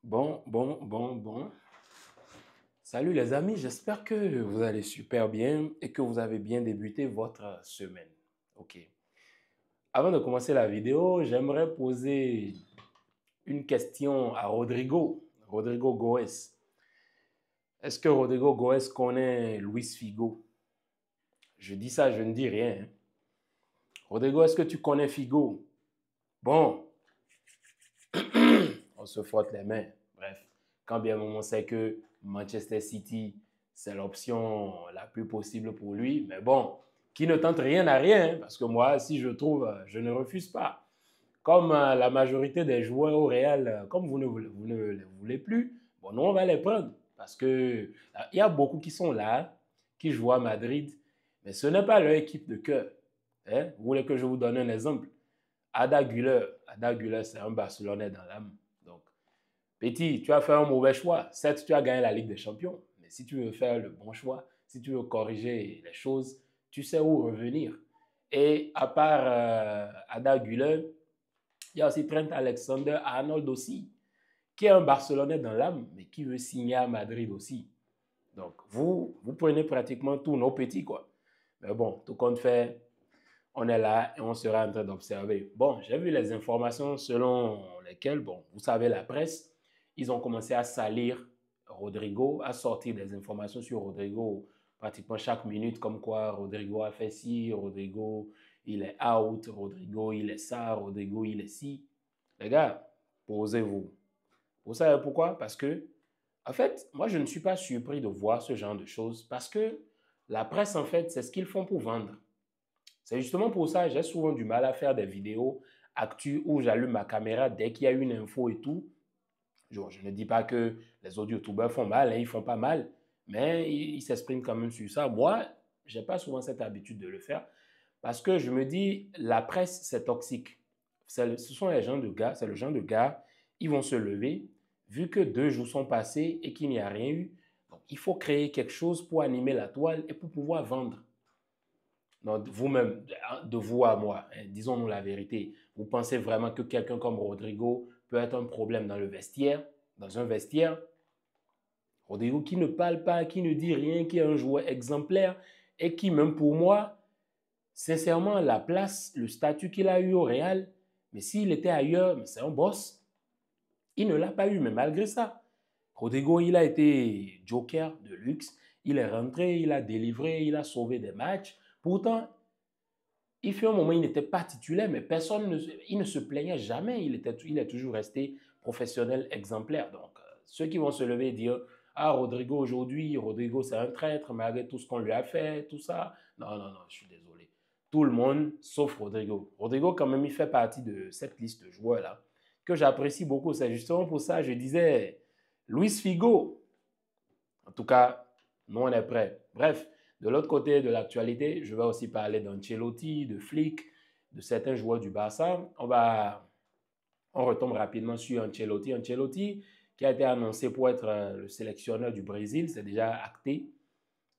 Bon. Salut les amis, j'espère que vous allez super bien et que vous avez bien débuté votre semaine. Ok. Avant de commencer la vidéo, j'aimerais poser une question à Rodrigo. Rodrigo Goes. Est-ce que Rodrigo Goes connaît Luis Figo? Je dis ça, je ne dis rien, hein. Rodrigo, est-ce que tu connais Figo? Bon, on se frotte les mains. Bref, quand bien même on sait que Manchester City, c'est l'option la plus possible pour lui. Mais bon, qui ne tente rien à rien, hein, parce que moi, si je trouve, je ne refuse pas. Comme la majorité des joueurs au Real, comme vous ne les voulez plus, bon, nous, on va les prendre. Parce que il y a beaucoup qui sont là, qui jouent à Madrid, mais ce n'est pas leur équipe de cœur. Hein? Vous voulez que je vous donne un exemple? Ada Güler, c'est un Barcelonais dans l'âme. Donc, Petit, tu as fait un mauvais choix. Certes, tu as gagné la Ligue des Champions, mais si tu veux faire le bon choix, si tu veux corriger les choses, tu sais où revenir. Et à part Ada Güler, il y a aussi Trent Alexander-Arnold aussi, qui est un Barcelonais dans l'âme, mais qui veut signer à Madrid aussi. Donc, vous prenez pratiquement tous nos petits, quoi. Mais bon, tout compte fait, on est là et on sera en train d'observer. Bon, j'ai vu les informations selon lesquelles, bon, vous savez, la presse, ils ont commencé à salir Rodrigo, à sortir des informations sur Rodrigo pratiquement chaque minute, comme quoi Rodrigo a fait ci, Rodrigo, il est out, Rodrigo, il est ça, Rodrigo, il est ci. Les gars, posez-vous. Vous savez pourquoi? Parce que, en fait, moi, je ne suis pas surpris de voir ce genre de choses parce que la presse, en fait, c'est ce qu'ils font pour vendre. C'est justement pour ça que j'ai souvent du mal à faire des vidéos actu où j'allume ma caméra dès qu'il y a une info et tout. Je ne dis pas que les autres youtubeurs font mal, hein, ils font pas mal, mais ils s'expriment quand même sur ça. Moi, je n'ai pas souvent cette habitude de le faire parce que je me dis, la presse, c'est toxique. Ce sont les gens de gars, c'est le genre de gars, ils vont se lever, vu que 2 jours sont passés et qu'il n'y a rien eu. Donc, il faut créer quelque chose pour animer la toile et pour pouvoir vendre. Donc, vous-même, de vous à moi, hein, disons-nous la vérité, vous pensez vraiment que quelqu'un comme Rodrigo peut être un problème dans le vestiaire, dans un vestiaire? Rodrigo qui ne parle pas, qui ne dit rien, qui est un joueur exemplaire et qui, même pour moi, sincèrement, la place, le statut qu'il a eu au Real, mais s'il était ailleurs, c'est un boss. Il ne l'a pas eu, mais malgré ça, Rodrigo, il a été joker de luxe. Il est rentré, il a délivré, il a sauvé des matchs. Pourtant, il fait un moment, il n'était pas titulaire, mais il ne se plaignait jamais. Il est toujours resté professionnel, exemplaire. Donc, ceux qui vont se lever et dire, ah, Rodrigo aujourd'hui, Rodrigo c'est un traître, malgré tout ce qu'on lui a fait, tout ça. Non, je suis désolé. Tout le monde, sauf Rodrigo. Rodrigo, quand même, il fait partie de cette liste de joueurs-là que j'apprécie beaucoup. C'est justement pour ça que je disais, Luis Figo, en tout cas, nous, on est prêts. Bref, de l'autre côté de l'actualité, je vais aussi parler d'Ancelotti, de Flick, de certains joueurs du Barça. On retombe rapidement sur Ancelotti. Ancelotti, qui a été annoncé pour être le sélectionneur du Brésil, c'est déjà acté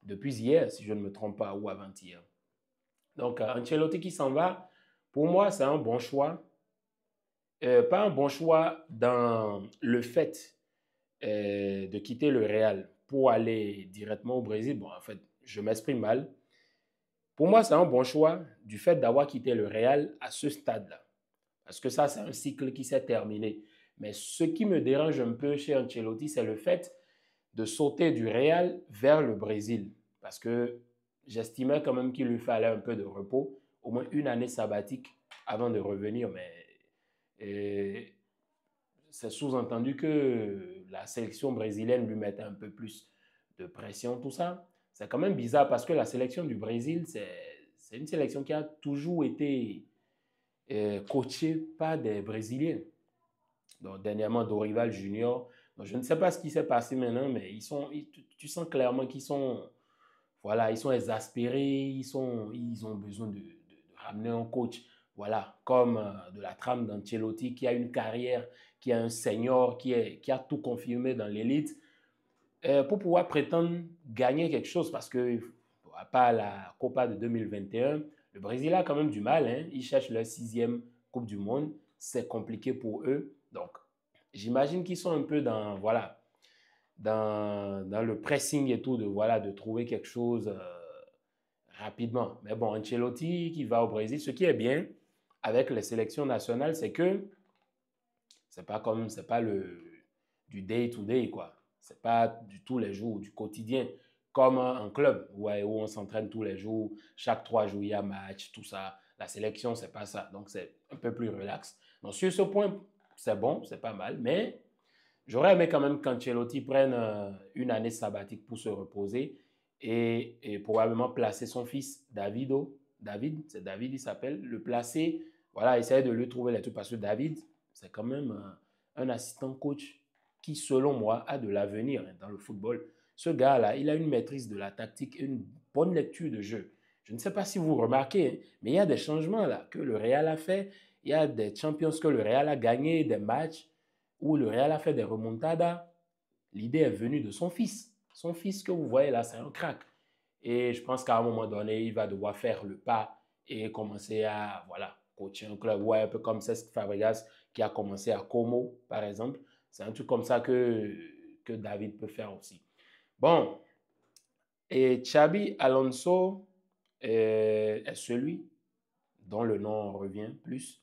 depuis hier, si je ne me trompe pas, ou avant-hier. Donc, Ancelotti qui s'en va, pour moi, c'est un bon choix. Pas un bon choix dans le fait de quitter le Real pour aller directement au Brésil. Bon, en fait, je m'exprime mal. Pour moi, c'est un bon choix du fait d'avoir quitté le Real à ce stade-là. Parce que ça, c'est un cycle qui s'est terminé. Mais ce qui me dérange un peu chez Ancelotti, c'est le fait de sauter du Real vers le Brésil. Parce que j'estimais quand même qu'il lui fallait un peu de repos, au moins une année sabbatique avant de revenir. Mais c'est sous-entendu que la sélection brésilienne lui mettait un peu plus de pression, tout ça. C'est quand même bizarre parce que la sélection du Brésil, c'est une sélection qui a toujours été coachée par des Brésiliens. Donc, dernièrement, Dorival Junior. Donc, je ne sais pas ce qui s'est passé maintenant, mais tu sens clairement qu'ils sont, voilà, ils sont exaspérés, ils ont besoin de ramener un coach, voilà, comme de la trame d'Ancelotti qui a une carrière, qui a un senior, qui a tout confirmé dans l'élite, pour pouvoir prétendre gagner quelque chose parce que, à part la Copa de 2021, le Brésil a quand même du mal, hein, ils cherchent leur 6e Coupe du Monde, c'est compliqué pour eux, donc j'imagine qu'ils sont un peu dans, voilà, dans le pressing et tout, de, voilà, de trouver quelque chose rapidement. Mais bon, Ancelotti qui va au Brésil, ce qui est bien avec les sélections nationales, c'est que c'est pas du day to day, quoi. C'est pas du tous les jours, du quotidien, comme un club ouais, où on s'entraîne tous les jours, chaque 3 jours, il y a match, tout ça. La sélection, c'est pas ça. Donc, c'est un peu plus relax. Donc, sur ce point, c'est bon, c'est pas mal, mais j'aurais aimé quand même qu'Ancelotti prenne une année sabbatique pour se reposer et probablement placer son fils Davido. David, c'est David, il s'appelle. Le placer, voilà, essayer de lui trouver les trucs parce que David, c'est quand même un assistant coach qui, selon moi, a de l'avenir dans le football. Ce gars-là, il a une maîtrise de la tactique et une bonne lecture de jeu. Je ne sais pas si vous remarquez, hein, mais il y a des changements là que le Real a fait. Il y a des champions que le Real a gagné, des matchs où le Real a fait des remontadas. L'idée est venue de son fils. Son fils que vous voyez là, c'est un crack. Et je pense qu'à un moment donné, il va devoir faire le pas et commencer à voilà, coacher un club. Ouais, un peu comme Cesc Fabregas qui a commencé à Como, par exemple. C'est un truc comme ça que David peut faire aussi. Bon, et Xabi Alonso est celui dont le nom revient plus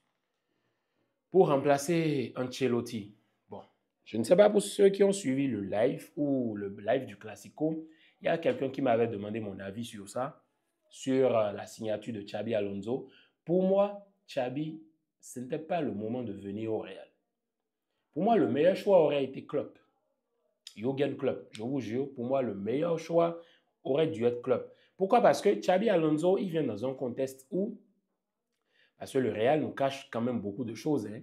pour remplacer Ancelotti. Bon, je ne sais pas pour ceux qui ont suivi le live ou le live du Classico, il y a quelqu'un qui m'avait demandé mon avis sur ça, sur la signature de Xabi Alonso. Pour moi, Xabi, ce n'était pas le moment de venir au Real. Pour moi, le meilleur choix aurait été Klopp. Jürgen Klopp, je vous jure, pour moi, le meilleur choix aurait dû être Klopp. Pourquoi? Parce que Xabi Alonso, il vient dans un contexte où, parce que le Real nous cache quand même beaucoup de choses, hein.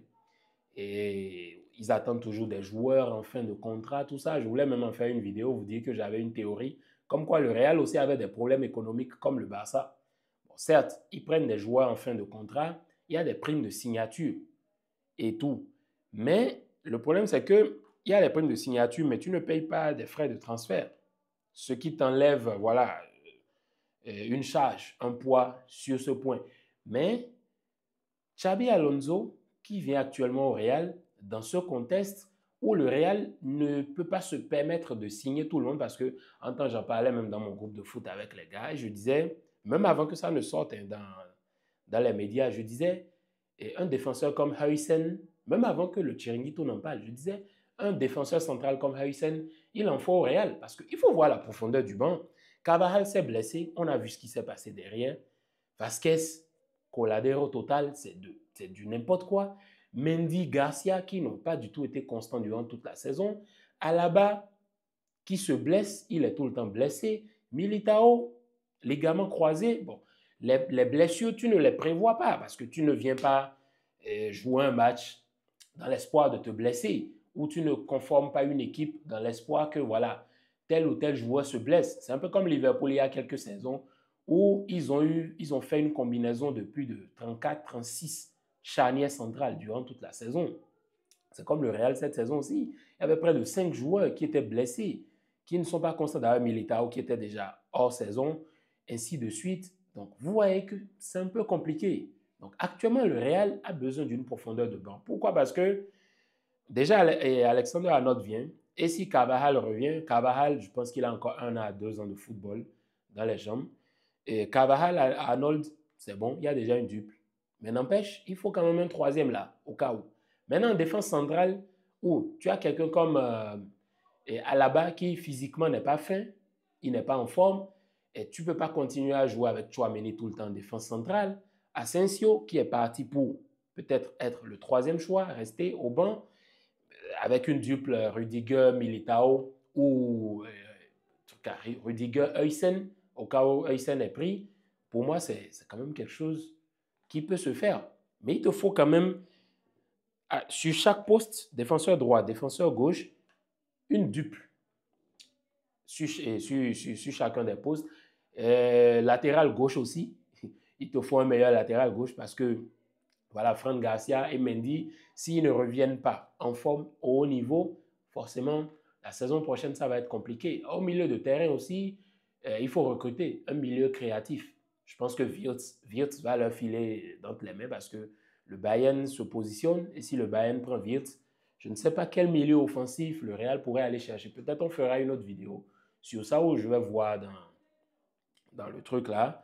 Et ils attendent toujours des joueurs en fin de contrat, tout ça. Je voulais même en faire une vidéo, vous dire que j'avais une théorie, comme quoi le Real aussi avait des problèmes économiques comme le Barça. Bon, certes, ils prennent des joueurs en fin de contrat, il y a des primes de signature et tout. Mais le problème, c'est que il y a les primes de signature, mais tu ne payes pas des frais de transfert. Ce qui t'enlève, voilà, une charge, un poids sur ce point. Mais Xabi Alonso, qui vient actuellement au Real, dans ce contexte où le Real ne peut pas se permettre de signer tout le monde, parce que, en temps, j'en parlais même dans mon groupe de foot avec les gars, et je disais, même avant que ça ne sorte hein, dans les médias, je disais, et un défenseur comme Harrison, même avant que le Chiringuito n'en parle, je disais, un défenseur central comme Harrison, il en faut au Real, parce qu'il faut voir la profondeur du banc. Carvajal s'est blessé, on a vu ce qui s'est passé derrière. Vasquez, Coladero total, c'est du n'importe quoi. Mendy, Garcia, qui n'ont pas du tout été constants durant toute la saison. Alaba, qui se blesse, il est tout le temps blessé. Militao, ligaments croisés. Bon, les blessures, tu ne les prévois pas parce que tu ne viens pas jouer un match dans l'espoir de te blesser ou tu ne conformes pas une équipe dans l'espoir que voilà, tel ou tel joueur se blesse. C'est un peu comme Liverpool il y a quelques saisons où ils ont fait une combinaison de plus de 34, 36 charnières centrales durant toute la saison. C'est comme le Real cette saison aussi. Il y avait près de 5 joueurs qui étaient blessés, qui ne sont pas constants d'ailleurs Militao qui était déjà hors saison, ainsi de suite. Donc vous voyez que c'est un peu compliqué. Donc actuellement, le Real a besoin d'une profondeur de banc. Pourquoi? Parce que déjà, Alexander Arnold vient. Et si Carvajal revient, Carvajal, je pense qu'il a encore 1 à 2 ans de football dans les jambes. Et Carvajal, Arnold, c'est bon, il y a déjà une duple. Mais n'empêche, il faut quand même un troisième là, au cas où. Maintenant, en défense centrale, où tu as quelqu'un comme Alaba qui physiquement n'est pas fin, il n'est pas en forme, et tu ne peux pas continuer à jouer avec Tchouaméni tout le temps en défense centrale. Asensio, qui est parti pour peut-être être le troisième choix, rester au banc, avec une duple Rudiger, Militao ou Rudiger, Huysen, au cas où Huysen est pris, pour moi, c'est quand même quelque chose qui peut se faire. Mais il te faut quand même, sur chaque poste, défenseur droit, défenseur gauche, une duple sur chacun des postes. Latéral gauche aussi, il te faut un meilleur latéral gauche parce que voilà, Fran Garcia et Mendy, s'ils ne reviennent pas en forme au haut niveau, forcément, la saison prochaine, ça va être compliqué. Au milieu de terrain aussi, il faut recruter un milieu créatif. Je pense que Wirtz va leur filer dans les mains parce que le Bayern se positionne et si le Bayern prend Wirtz, Je ne sais pas quel milieu offensif le Real pourrait aller chercher. Peut-être on fera une autre vidéo sur ça où je vais voir dans le truc là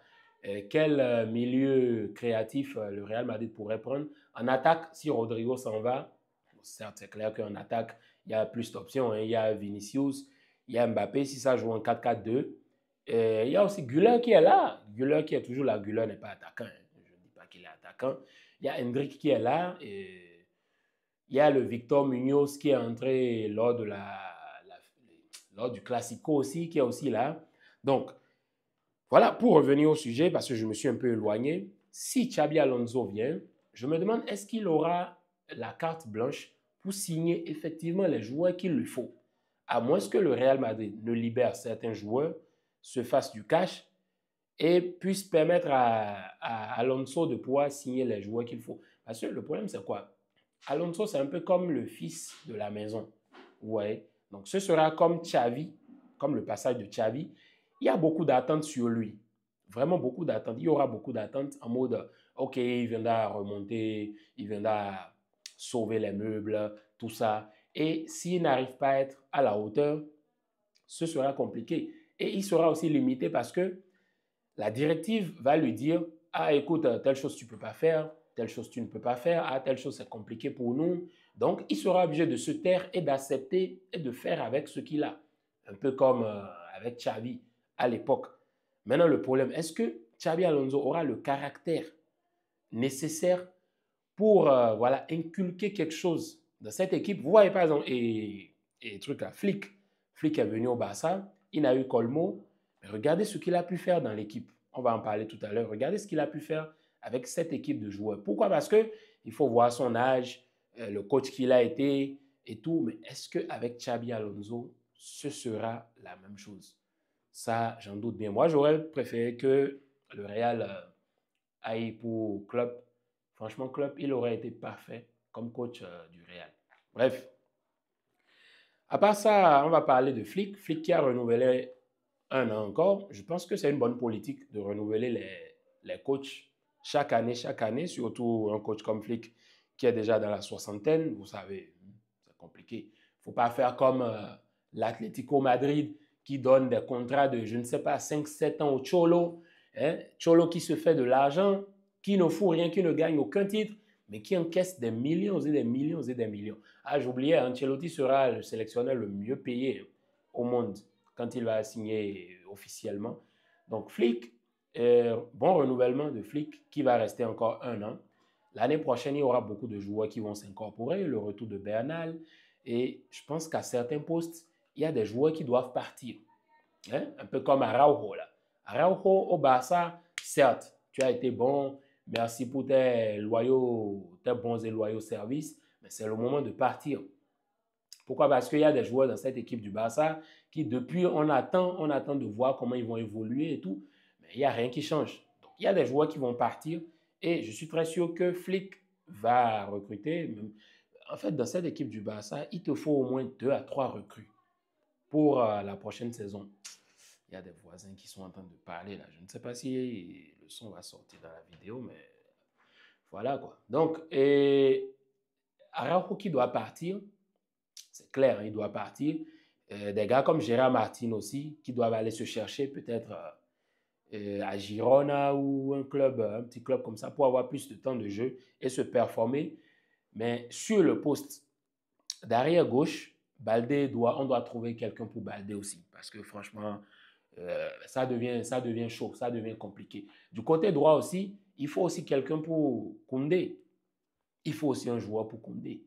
quel milieu créatif le Real Madrid pourrait prendre. En attaque, si Rodrigo s'en va, certes, c'est clair qu'en attaque, il y a plus d'options. Hein. Il y a Vinicius, il y a Mbappé, si ça joue en 4-4-2. Il y a aussi Güler qui est là. Güler qui est toujours là. Güler n'est pas attaquant. Hein. Je ne dis pas qu'il est attaquant. Il y a Hendrick qui est là. Et il y a le Victor Munoz qui est entré lors du Classico aussi, qui est aussi là. Donc, voilà, pour revenir au sujet, parce que je me suis un peu éloigné, si Xabi Alonso vient, je me demande est-ce qu'il aura la carte blanche pour signer effectivement les joueurs qu'il lui faut. À moins que le Real Madrid ne libère certains joueurs, se fasse du cash et puisse permettre à Alonso de pouvoir signer les joueurs qu'il faut. Parce que le problème, c'est quoi? Alonso, c'est un peu comme le fils de la maison. Vous voyez? Donc, ce sera comme Xavi, comme le passage de Xavi. Il y a beaucoup d'attentes sur lui. Vraiment beaucoup d'attentes. Il y aura beaucoup d'attentes en mode, OK, il viendra remonter, il viendra sauver les meubles, tout ça. Et s'il n'arrive pas à être à la hauteur, ce sera compliqué. Et il sera aussi limité parce que la directive va lui dire, ah, écoute, telle chose tu ne peux pas faire, telle chose tu ne peux pas faire, ah, telle chose c'est compliqué pour nous. Donc, il sera obligé de se taire et d'accepter et de faire avec ce qu'il a. Un peu comme avec Xavi à l'époque. Maintenant, le problème, est-ce que Xabi Alonso aura le caractère nécessaire pour voilà, inculquer quelque chose dans cette équipe? Vous voyez par exemple, truc là, Flick est venu au Barça, il n'a eu Colmo, mais regardez ce qu'il a pu faire dans l'équipe. On va en parler tout à l'heure. Regardez ce qu'il a pu faire avec cette équipe de joueurs. Pourquoi? Parce qu'il faut voir son âge, le coach qu'il a été et tout, mais est-ce qu'avec Xabi Alonso, ce sera la même chose? Ça, j'en doute bien. Moi, j'aurais préféré que le Real aille pour Klopp. Franchement, Klopp, il aurait été parfait comme coach du Real. Bref. À part ça, on va parler de Flick. Flick qui a renouvelé un an encore. Je pense que c'est une bonne politique de renouveler les coachs chaque année, surtout un coach comme Flick qui est déjà dans la soixantaine. Vous savez, c'est compliqué. Il ne faut pas faire comme l'Atlético Madrid qui donne des contrats de, je ne sais pas, 5-7 ans au Cholo. Hein? Cholo qui se fait de l'argent, qui ne fout rien, qui ne gagne aucun titre, mais qui encaisse des millions et des millions et des millions. Ah, j'oubliais, Ancelotti sera le sélectionneur le mieux payé au monde quand il va signer officiellement. Donc, Flick, bon renouvellement de Flick qui va rester encore un an. L'année prochaine, il y aura beaucoup de joueurs qui vont s'incorporer, le retour de Bernal. Et je pense qu'à certains postes, il y a des joueurs qui doivent partir. Hein? Un peu comme Araujo. Là. Araujo au Barça, certes, tu as été bon, merci pour tes bons et loyaux services, mais c'est le moment de partir. Pourquoi? Parce qu'il y a des joueurs dans cette équipe du Barça qui, depuis, on attend de voir comment ils vont évoluer et tout, mais il n'y a rien qui change. Donc, il y a des joueurs qui vont partir et je suis très sûr que Flick va recruter. En fait, dans cette équipe du Barça, il te faut au moins 2 à 3 recrues pour la prochaine saison. Il y a des voisins qui sont en train de parler là. Je ne sais pas si le son va sortir dans la vidéo, mais voilà quoi. Donc, Araujo qui doit partir, c'est clair, hein, il doit partir. Des gars comme Gérard Martin aussi, qui doivent aller se chercher peut-être à Girona ou un petit club comme ça pour avoir plus de temps de jeu et se performer. Mais sur le poste d'arrière gauche, on doit trouver quelqu'un pour Baldé aussi. Parce que franchement, ça devient chaud, ça devient compliqué. Du côté droit aussi, il faut aussi quelqu'un pour Koundé. Il faut aussi un joueur pour Koundé.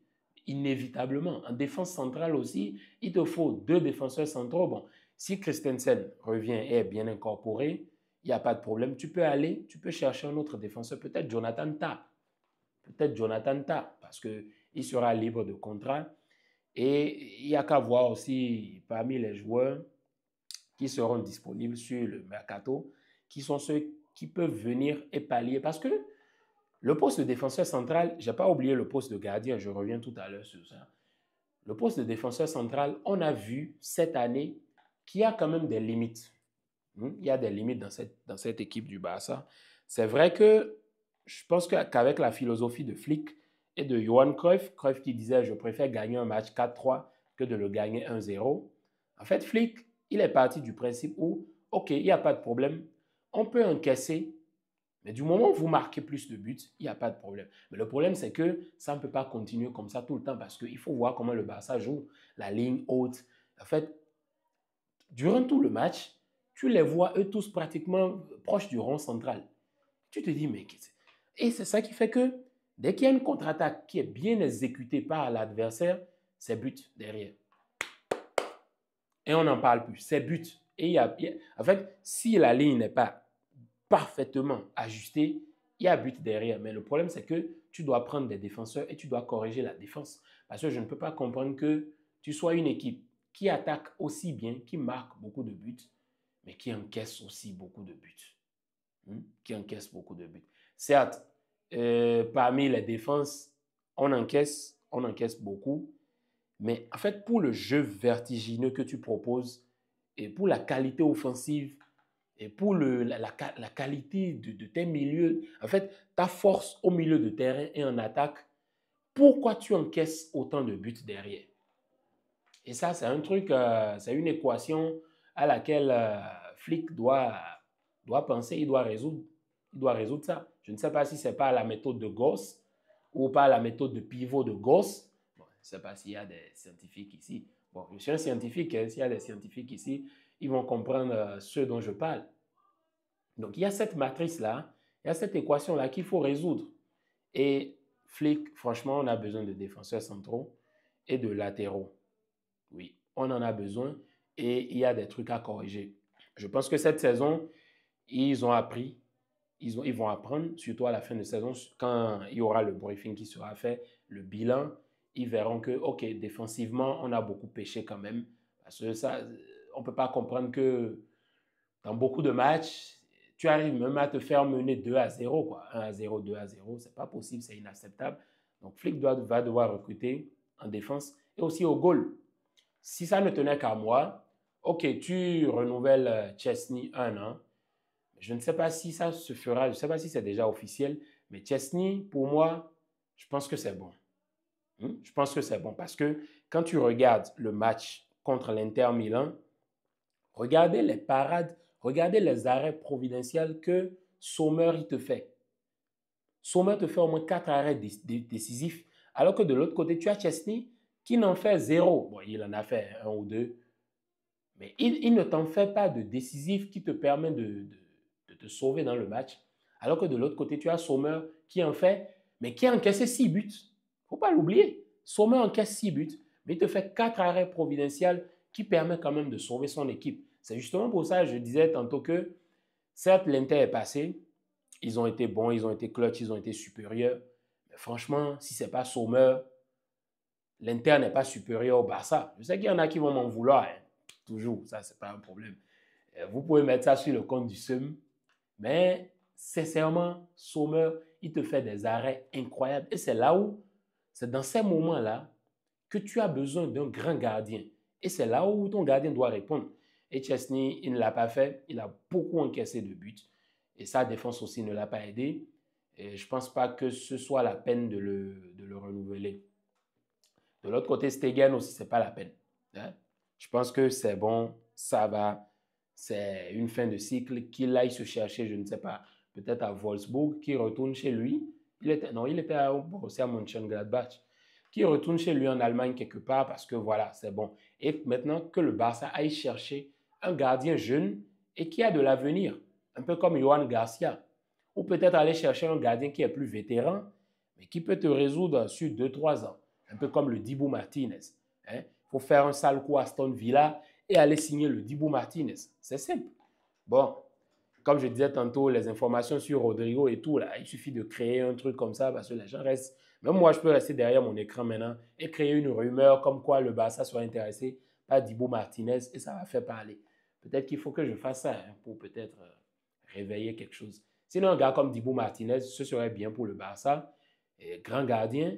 Inévitablement. En défense centrale aussi, il te faut 2 défenseurs centraux. Bon, si Christensen revient et est bien incorporé, il n'y a pas de problème. Tu peux chercher un autre défenseur, peut-être Jonathan Tah. Parce qu'il sera libre de contrat. Et il n'y a qu'à voir aussi parmi les joueurs qui seront disponibles sur le mercato, qui sont ceux qui peuvent venir et pallier. Parce que le poste de défenseur central, je n'ai pas oublié le poste de gardien, je reviens tout à l'heure sur ça. Le poste de défenseur central, on a vu cette année qu'il y a quand même des limites. Il y a des limites dans cette équipe du Barça. C'est vrai que je pense qu'avec la philosophie de Flick et de Johan Cruyff. Cruyff qui disait « Je préfère gagner un match 4-3 que de le gagner 1-0 ». En fait, Flick, il est parti du principe où, OK, il n'y a pas de problème, on peut encaisser, mais du moment où vous marquez plus de buts, il n'y a pas de problème. Mais le problème, c'est que ça ne peut pas continuer comme ça tout le temps parce qu'il faut voir comment le Barça joue, la ligne haute. En fait, durant tout le match, tu les vois eux tous pratiquement proches du rond central. Tu te dis, mais qu'est-ce que c'est? Et c'est ça qui fait que dès qu'il y a une contre-attaque qui est bien exécutée par l'adversaire, c'est but derrière. Et on n'en parle plus, c'est but. Et en fait, si la ligne n'est pas parfaitement ajustée, il y a but derrière. Mais le problème, c'est que tu dois prendre des défenseurs et tu dois corriger la défense. Parce que je ne peux pas comprendre que tu sois une équipe qui attaque aussi bien, qui marque beaucoup de buts, mais qui encaisse aussi beaucoup de buts. Qui encaisse beaucoup de buts. Certes, parmi les défenses, on encaisse beaucoup, mais en fait, pour le jeu vertigineux que tu proposes et pour la qualité offensive et pour la qualité de tes milieux, en fait, ta force au milieu de terrain et en attaque, pourquoi tu encaisses autant de buts derrière? Et ça, c'est un truc, c'est une équation à laquelle Flick doit penser, il doit résoudre ça. Je ne sais pas si c'est pas la méthode de Gauss ou pas la méthode de pivot de Gauss. Bon, je ne sais pas s'il y a des scientifiques ici. Bon, je suis un scientifique, hein, s'il y a des scientifiques ici, ils vont comprendre ce dont je parle. Donc, il y a cette matrice-là, il y a cette équation-là qu'il faut résoudre. Et Flick, franchement, on a besoin de défenseurs centraux et de latéraux. Oui, on en a besoin et il y a des trucs à corriger. Je pense que cette saison, ils ont appris, ils vont apprendre, surtout à la fin de saison, quand il y aura le briefing qui sera fait, le bilan, ils verront que, OK, défensivement, on a beaucoup péché quand même. Parce que ça, on ne peut pas comprendre que dans beaucoup de matchs, tu arrives même à te faire mener 2-0, quoi. 1-0, 2-0, c'est pas possible, c'est inacceptable. Donc, Flick va devoir recruter en défense et aussi au goal. Si ça ne tenait qu'à moi, OK, tu renouvelles Chesney 1 an. Je ne sais pas si ça se fera, je ne sais pas si c'est déjà officiel, mais Chesney, pour moi, je pense que c'est bon. Je pense que c'est bon parce que quand tu regardes le match contre l'Inter Milan, regardez les parades, regardez les arrêts providentiels que Sommer il te fait. Sommer te fait au moins 4 arrêts décisifs, alors que de l'autre côté, tu as Chesney qui n'en fait 0. Bon, il en a fait 1 ou 2, mais il ne t'en fait pas de décisif qui te permet de te sauver dans le match. Alors que de l'autre côté, tu as Sommer qui en fait, mais qui a encaissé 6 buts. Il ne faut pas l'oublier. Sommer encaisse 6 buts, mais il te fait 4 arrêts providentiels qui permettent quand même de sauver son équipe. C'est justement pour ça que je disais tantôt que, certes, l'Inter est passé, ils ont été bons, ils ont été clutch, ils ont été supérieurs. Mais franchement, si ce n'est pas Sommer, l'Inter n'est pas supérieur au Barça. Je sais qu'il y en a qui vont m'en vouloir, hein. Toujours, ça, ce n'est pas un problème. Vous pouvez mettre ça sur le compte du SEM, mais sincèrement, Sommer, il te fait des arrêts incroyables. Et c'est là où, c'est dans ces moments-là que tu as besoin d'un grand gardien. Et c'est là où ton gardien doit répondre. Et Chesney, il ne l'a pas fait. Il a beaucoup encaissé de buts. Et sa défense aussi ne l'a pas aidé. Et je ne pense pas que ce soit la peine de le renouveler. De l'autre côté, Stegen aussi, ce n'est pas la peine. Hein? Je pense que c'est bon, ça va. C'est une fin de cycle qu'il aille se chercher, je ne sais pas, peut-être à Wolfsburg, qui retourne chez lui. Il était à Borussia Mönchengladbach, qui retourne chez lui en Allemagne quelque part parce que voilà, c'est bon. Et maintenant que le Barça aille chercher un gardien jeune et qui a de l'avenir, un peu comme Johan Garcia, ou peut-être aller chercher un gardien qui est plus vétéran, mais qui peut te résoudre sur 2-3 ans, un peu comme le Dibu Martinez. Il faut faire un sale coup à Aston Villa et aller signer le Dibu Martinez. C'est simple. Bon, comme je disais tantôt, les informations sur Rodrigo et tout, là, il suffit de créer un truc comme ça parce que les gens restent. Même moi, je peux rester derrière mon écran maintenant et créer une rumeur comme quoi le Barça soit intéressé par Dibu Martinez et ça va faire parler. Peut-être qu'il faut que je fasse ça pour peut-être réveiller quelque chose. Sinon, un gars comme Dibu Martinez, ce serait bien pour le Barça, grand gardien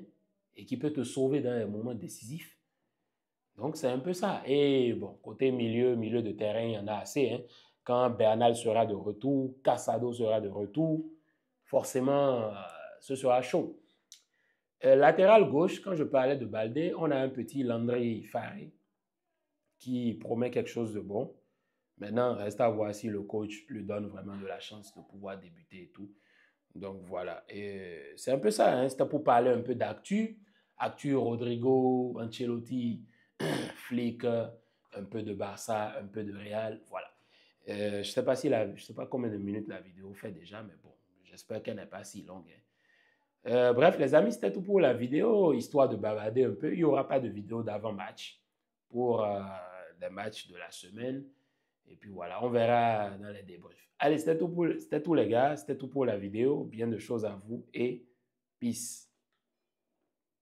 et qui peut te sauver dans un moment décisif. Donc, c'est un peu ça. Et bon, côté milieu de terrain, il y en a assez. Hein. Quand Bernal sera de retour, Casado sera de retour, forcément, ce sera chaud. Latéral gauche, quand je parlais de Baldé, on a un petit Landry Faré qui promet quelque chose de bon. Maintenant, reste à voir si le coach lui donne vraiment de la chance de pouvoir débuter et tout. Donc voilà, et c'est un peu ça, hein. C'était pour parler un peu d'actu. Actu, Rodrigo, Ancelotti, Flick, un peu de Barça, un peu de Real, voilà. Je ne sais pas je sais pas combien de minutes la vidéo fait déjà, mais bon, j'espère qu'elle n'est pas si longue, hein. Bref, les amis, c'était tout pour la vidéo, histoire de bavarder un peu. Il n'y aura pas de vidéo d'avant-match pour les matchs de la semaine. Et puis voilà, on verra dans les débriefs. Allez, c'était tout les gars, c'était tout pour la vidéo. Bien de choses à vous et peace.